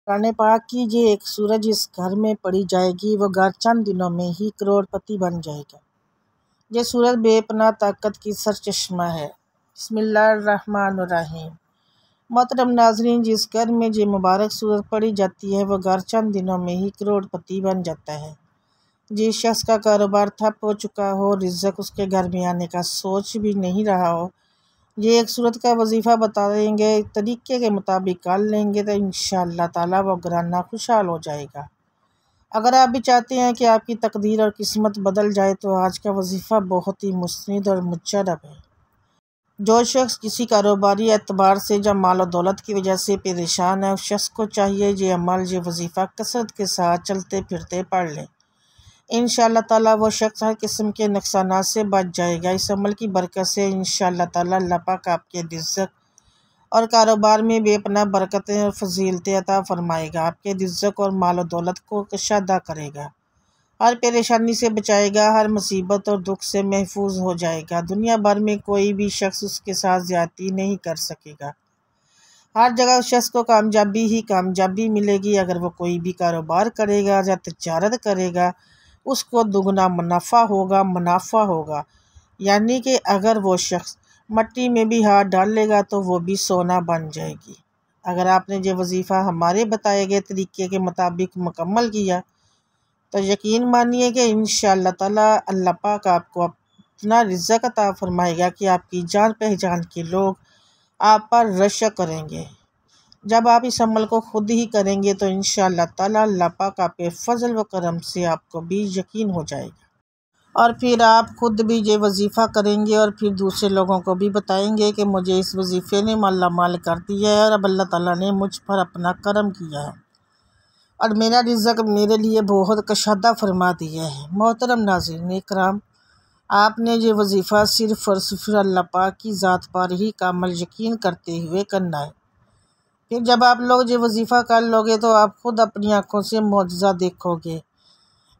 कुरान पाक की ये एक सूरत जिस घर में पढ़ी जाएगी वो घर चंद दिनों में ही करोड़पति बन जाएगा। ये सूरत बेपनाह ताकत की सरचश्मा है। बिस्मिल्लाहिर्रहमानिर्रहीम। मोहतरम नाज़रीन, जिस घर में ये मुबारक सूरत पढ़ी जाती है वो घर चंद दिनों में ही करोड़पति बन जाता है। जिस शख्स का कारोबार ठप हो चुका हो, रिज़्क़ उसके घर में आने का सोच भी नहीं रहा हो, ये एक सूरत का वजीफ़ा बता देंगे, तरीके के मुताबिक कर लेंगे तो इंशाअल्लाह ताला वो घराना खुशहाल हो जाएगा। अगर आप भी चाहते हैं कि आपकी तकदीर और किस्मत बदल जाए तो आज का वजीफ़ा बहुत ही मुस्निद और मुजर्रब है। जो शख्स किसी कारोबारी एतबार से या माल और दौलत की वजह से परेशान है, उस शख्स को चाहिए ये अमल ये वजीफ़ा कसरत के साथ चलते फिरते पढ़ लें। इंशाअल्लाह ताला वो शख्स हर किस्म के नुकसानात से बच जाएगा। इस अमल की बरकत से इंशाअल्लाह ताला अल्लाह पाक आपके रिज़्क़ और कारोबार में बेपनाह बरकतें और फजीलतें अता फरमाएगा। आपके रिज़्क़ और माल और दौलत को कशादा करेगा, हर परेशानी से बचाएगा, हर मुसीबत और दुख से महफूज हो जाएगा। दुनिया भर में कोई भी शख्स उसके साथ ज़्यादती नहीं कर सकेगा। हर जगह उस शख्स को कामयाबी ही कामयाबी मिलेगी। अगर वो कोई भी कारोबार करेगा या तिजारत करेगा, उसको दुगना मुनाफा होगा। यानी कि अगर वो शख्स मट्टी में भी हाथ डाल लेगा तो वो भी सोना बन जाएगी। अगर आपने ये वजीफ़ा हमारे बताए गए तरीके के मुताबिक मुकम्मल किया तो यकीन मानिए कि इंशाअल्लाह ताला अल्लाह पाक आपको अपना रिज़्क़ अता फरमाएगा कि आपकी जान पहचान के लोग आप पर रशक करेंगे। जब आप इस अमल को खुद ही करेंगे तो इंशाअल्लाह ताला अल्लाह पाक आपके फ़ज़ल व करम से आपको भी यकीन हो जाएगा और फिर आप खुद भी ये वजीफ़ा करेंगे और फिर दूसरे लोगों को भी बताएंगे कि मुझे इस वजीफ़े ने मालामाल कर दिया है और अब अल्लाह ताला ने मुझ पर अपना करम किया है और मेरा रिज़्क़ मेरे लिए बहुत कशादा फरमा दिया है। मोहतरम नाज़रीन इकराम, आपने ये वजीफ़ा सिर्फ़ और सिर्फ अल्लाह पाक की ज़ात पर ही कामिल यकीन करते हुए करना है। फिर जब आप लोग ये वजीफ़ा कर लोगे तो आप खुद अपनी आँखों से मौजज़ा देखोगे।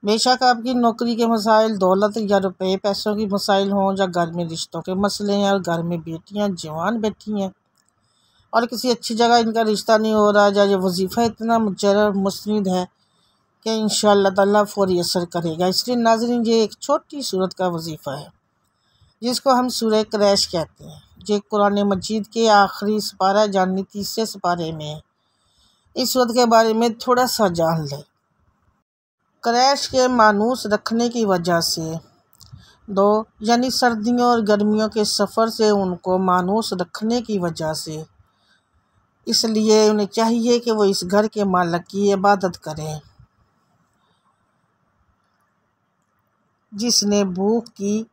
बेशक आपकी नौकरी के मसाइल, दौलत या रुपये पैसों की मसाइल हों या घर में रिश्तों के मसले हैं और घर में बेटियां जवान बैठी हैं और किसी अच्छी जगह इनका रिश्ता नहीं हो रहा, या ये वजीफ़ा इतना मुजर्रब मुस्निद है कि इंशाअल्लाह ताला फौरी असर करेगा। इसलिए नाज़रीन ये एक छोटी सूरत का वजीफ़ा है जिसको हम सूरह क्रैश कहते हैं। ये कुरान मजीद के आखिरी सिपारा यानी तीसरे सिपारे में है। इस सूरत के बारे में थोड़ा सा जान लें। क्रैश के मानूस रखने की वजह से यानी सर्दियों और गर्मियों के सफ़र से उनको मानूस रखने की वजह से इसलिए उन्हें चाहिए कि वो इस घर के मालिक की इबादत करें जिसने भूख की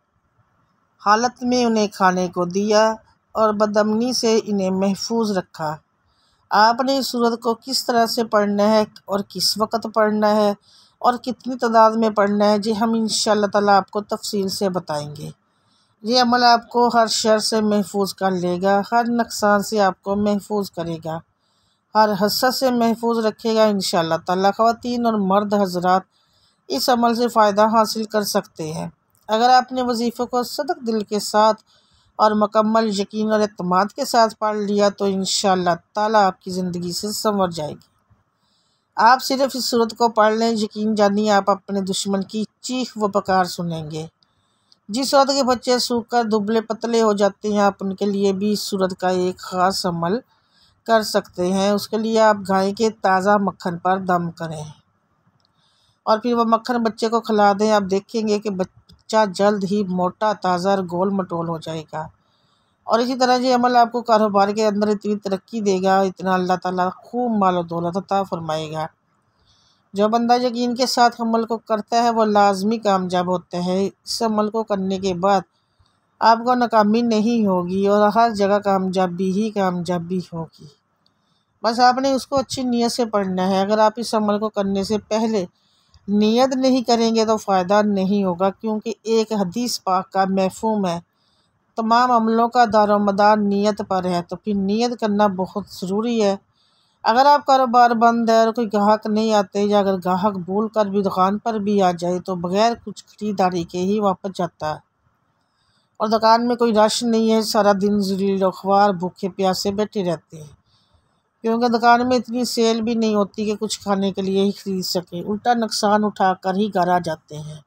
हालत में उन्हें खाने को दिया और बदअमनी से इन्हें महफूज रखा। आपने इस सूरत को किस तरह से पढ़ना है और किस वक़्त पढ़ना है और कितनी तादाद में पढ़ना है, जी हम इंशाअल्लाह ताला आपको तफसील से बताएंगे। ये अमल आपको हर शर से महफूज कर लेगा, हर नुकसान से आपको महफूज करेगा, हर हसद से महफूज रखेगा इंशाअल्लाह ताला। ख़वातीन और मर्द हज़रात इस अमल से फ़ायदा हासिल कर सकते हैं। अगर आपने वजीफ़े को सदक दिल के साथ और मुकम्मल यकीन और एतमाद के साथ पढ़ लिया तो इंशाअल्लाह ताला आपकी ज़िंदगी से संवर जाएगी। आप सिर्फ़ इस सूरत को पढ़ लें, यकीन जानिए आप अपने दुश्मन की चीख व पुकार सुनेंगे। जिस सूरत के बच्चे सूख कर दुबले पतले हो जाते हैं, आप उनके लिए भी इस सूरत का एक ख़ास अमल कर सकते हैं। उसके लिए आप गाय के ताज़ा मक्खन पर दम करें और फिर वह मक्खन बच्चे को खिला दें। आप देखेंगे कि बच्चा जल्द ही मोटा, ताज़ा और गोल मटोल हो जाएगा। और इसी तरह ये अमल आपको कारोबार के अंदर इतनी तरक्की देगा, इतना अल्लाह ताला खूब माल और दौलत अता फरमाएगा। जो बंदा यकीन के साथ अमल को करता है वो लाजमी कामयाब होता है। इस अमल को करने के बाद आपको नाकामी नहीं होगी और हर जगह कामयाबी ही कामयाबी होगी। बस आपने उसको अच्छी नीयत से पढ़ना है। अगर आप इस अमल को करने से पहले नियत नहीं करेंगे तो फ़ायदा नहीं होगा, क्योंकि एक हदीस पाक का मफ़हूम है तमाम अमलों का दारोमदार नीयत पर है, तो फिर नियत करना बहुत ज़रूरी है। अगर आप कारोबार बंद है और कोई ग्राहक नहीं आते, या अगर ग्राहक भूल कर भी दुकान पर भी आ जाए तो बग़ैर कुछ ख़रीदारी के ही वापस जाता है और दुकान में कोई रश नहीं है, सारा दिन ज़लील व ख्वार भूखे प्यासे बैठे रहते हैं। क्योंकि दुकान में इतनी सेल भी नहीं होती कि कुछ खाने के लिए ही खरीद सके, उल्टा नुकसान उठा कर ही घर आ जाते हैं।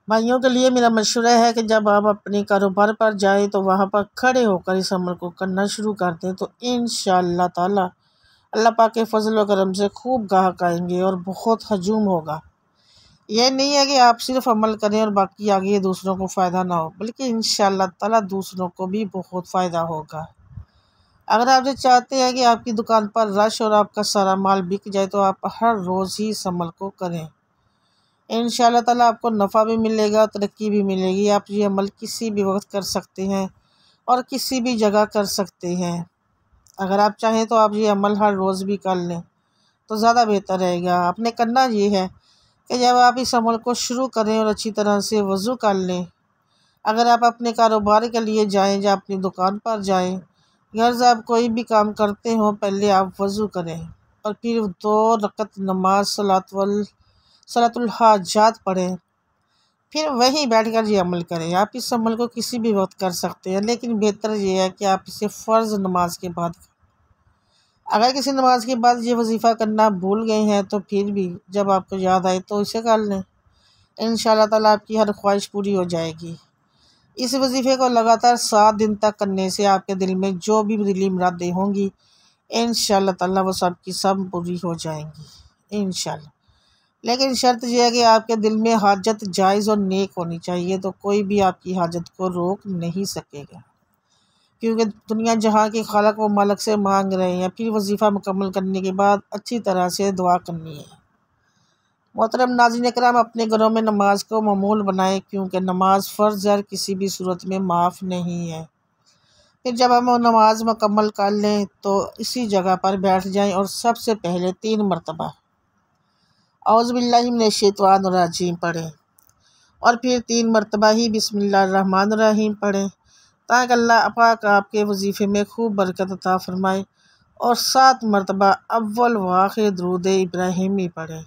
भाइयों के लिए मेरा मशवरा है कि जब आप अपने कारोबार पर जाए तो वहाँ पर खड़े होकर इस अमल को करना शुरू कर दें तो इंशाअल्लाह ताला अल्लाह पाक के फजल व करम से खूब गाहक आएंगे और बहुत हजूम होगा। यह नहीं है कि आप सिर्फ अमल करें और बाकी आगे दूसरों को फ़ायदा ना हो, बल्कि इंशाअल्लाह ताला दूसरों को भी बहुत फ़ायदा होगा। अगर आप ये चाहते हैं कि आपकी दुकान पर रश और आपका सारा माल बिक जाए तो आप हर रोज़ ही इस अमल को करें। इंशाअल्लाह ताला आपको नफ़ा भी मिलेगा, तरक्की भी मिलेगी। आप ये अमल किसी भी वक्त कर सकते हैं और किसी भी जगह कर सकते हैं। अगर आप चाहें तो आप ये अमल हर रोज़ भी कर लें तो ज़्यादा बेहतर रहेगा। आपने करना ये है कि जब आप इस अमल को शुरू करें और अच्छी तरह से वज़ू कर लें। अगर आप अपने कारोबार के लिए जाएं या अपनी दुकान पर जाएं, घर से आप कोई भी काम करते हो, पहले आप वज़ू करें और फिर 2 रकत नमाज सलातुल हाजात पढ़ें, फिर वहीं बैठकर ये अमल करें। आप इस अमल को किसी भी वक्त कर सकते हैं, लेकिन बेहतर ये है कि आप इसे फ़र्ज़ नमाज के बाद करें। अगर किसी नमाज के बाद ये वजीफ़ा करना भूल गए हैं तो फिर भी जब आपको याद आए तो इसे कर लें। इंशाअल्लाह ताला आपकी हर ख्वाहिश पूरी हो जाएगी। इस वजीफ़े को लगातार 7 दिन तक करने से आपके दिल में जो भी दिली मुरादें होंगी इंशाअल्लाह ताला वो सब की सब पूरी हो जाएंगी इंशाअल्लाह। लेकिन शर्त यह है कि आपके दिल में हाजत जायज़ और नेक होनी चाहिए, तो कोई भी आपकी हाजत को रोक नहीं सकेगा। क्योंकि दुनिया जहाँ के खालक व मालिक से मांग रहे हैं, फिर वजीफ़ा मुकम्मल करने के बाद अच्छी तरह से दुआ करनी है। मोहतरम नाज़रीन करम, अपने घरों में नमाज को मामूल बनाएं, क्योंकि नमाज फ़र्ज़ और किसी भी सूरत में माफ़ नहीं है। फिर जब हम नमाज मुकम्मल कर लें तो इसी जगह पर बैठ जाएं और सबसे पहले 3 मरतबा औज़ु बिल्लाहि मिनश्शैतानिर्रजीम पढ़ें और फिर 3 मरतबा ही बिस्मिल्लाहिर्रहमानिर्रहीम पढ़ें, ताकि अल्लाह पाक आपके वजीफ़े में खूब बरकत अता फ़रमाए। और 7 मरतबा अव्वल व आखिर दुरूद इब्राहिमी पढ़ें।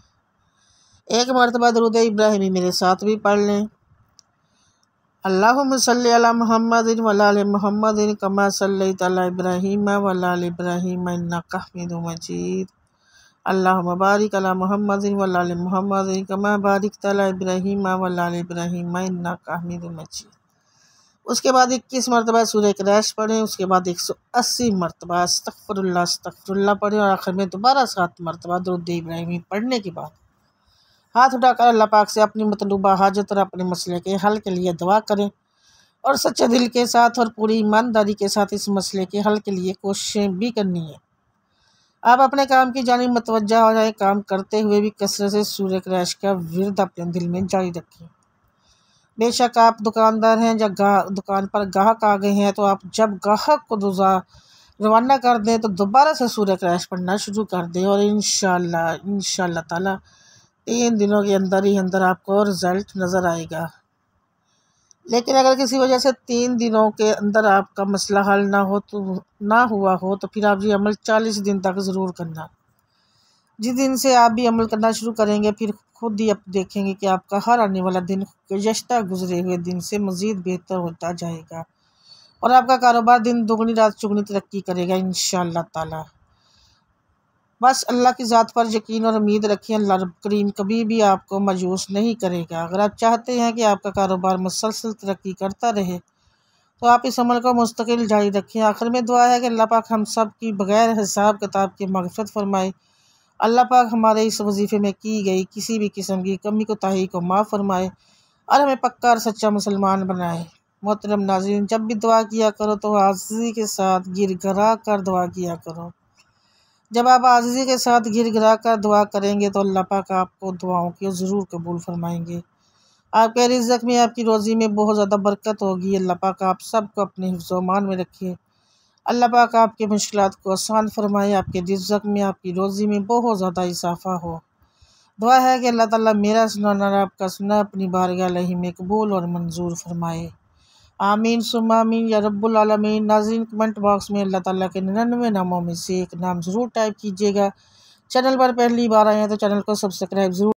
1 मरतबा दुरूद इब्राहिमी मेरे साथ भी पढ़ लें। अल्लाहुम्मा सल्लि अला मुहम्मदिन व अला आलि मुहम्मदिन कमा सल्लैता अला इब्राहीम व अला आलि इब्राहीम इन्नका हमीदुम मजीद। अल्लाहुम्मा बारिक अला मुहम्मदिन व अला आलि मुहम्मदिन कमा बारिकता अला इब्राहीम व अला आलि इब्राहीम इन्नका हमीदुम मजीद। उसके बाद 21 मरतबा सूरह इखलास पढ़ें। उसके बाद 180 मरतबा अस्तग़फिरुल्लाह पढ़ें और आखिर में दोबारा 7 मरतबा दुरूद इब्राहिमी पढ़ने के बाद हाथ उठाकर अल्लाह पाक से अपनी मतलूबा हाजत और अपने मसले के हल के लिए दुआ करें और सच्चे दिल के साथ और पूरी ईमानदारी के साथ इस मसले के हल के लिए कोशिशें भी करनी है। आप अपने काम की जानिब मुतवज्जा हो जाए। काम करते हुए भी कसरत से सूरह इखलास का विर्द अपने दिल में जारी रखें। बेशक आप दुकानदार हैं या दुकान पर ग्राहक आ गए हैं, तो आप जब ग्राहक को रवाना कर दें तो दोबारा से सूरह इखलास पढ़ना शुरू कर दें और इंशाअल्लाह ताला 3 दिनों के अंदर ही अंदर आपको रिज़ल्ट नज़र आएगा। लेकिन अगर किसी वजह से 3 दिनों के अंदर आपका मसला हल ना हुआ हो तो फिर आप ये अमल 40 दिन तक ज़रूर करना। जिस दिन से आप भी अमल करना शुरू करेंगे फिर खुद ही आप देखेंगे कि आपका हर आने वाला दिन गुज़श्ता गुजरे हुए दिन से मज़ीद बेहतर होता जाएगा और आपका कारोबार दिन दुगनी रात चुगनी तरक्की करेगा इंशाअल्लाह ताला। बस अल्लाह की ज़ात पर यकीन और उम्मीद रखें। अल्लाह रब्बुल करीम कभी भी आपको मायूस नहीं करेगा। अगर आप चाहते हैं कि आपका कारोबार मुसलसल तरक्की करता रहे तो आप इस अमल को मुस्तकिल जारी रखें। आखिर में दुआ है कि अल्लाह पाक हम सब की बग़ैर हिसाब किताब की मग़फ़िरत फ़रमाए। अल्लाह पाक हमारे इस वजीफ़े में की गई किसी भी किस्म की कमी कोताही को माफ़ फ़रमाए और हमें पक्का और सच्चा मुसलमान बनाए। मोहतरम नाज़रीन, जब भी दुआ किया करो तो आज़िज़ी के साथ गिड़गिड़ा कर दुआ किया करो। जब आप आज़िज़ी के साथ गिड़गिड़ा कर दुआ करेंगे तो अल्लाह पाक आपको दुआओं को ज़रूर कबूल फ़रमाएंगे। आपके रिज़्क़ में, आपकी रोज़ी में बहुत ज़्यादा बरकत होगी। अल्लाह पाक आप सबको अपने हिफ्ज़-ओ-मान में रखे। अल्लाह पाक आपकी मुश्किलात को आसान फ़रमाए। आपके रिज़्क़ में, आपकी रोज़ी में बहुत ज़्यादा इज़ाफ़ा हो। दुआ है कि अल्लाह ताला मेरा सुनाना और आपका सुना अपनी बारगाह इलाही में कबूल और मंजूर फ़रमाए। आमीन सुम्मा आमीन या रब्बुल आलमीन। नाज़रीन, कमेंट बॉक्स में अल्लाह ताला के 99 नामों में से एक नाम ज़रूर टाइप कीजिएगा। चैनल पर पहली बार आए हैं तो चैनल को सब्सक्राइब ज़रूर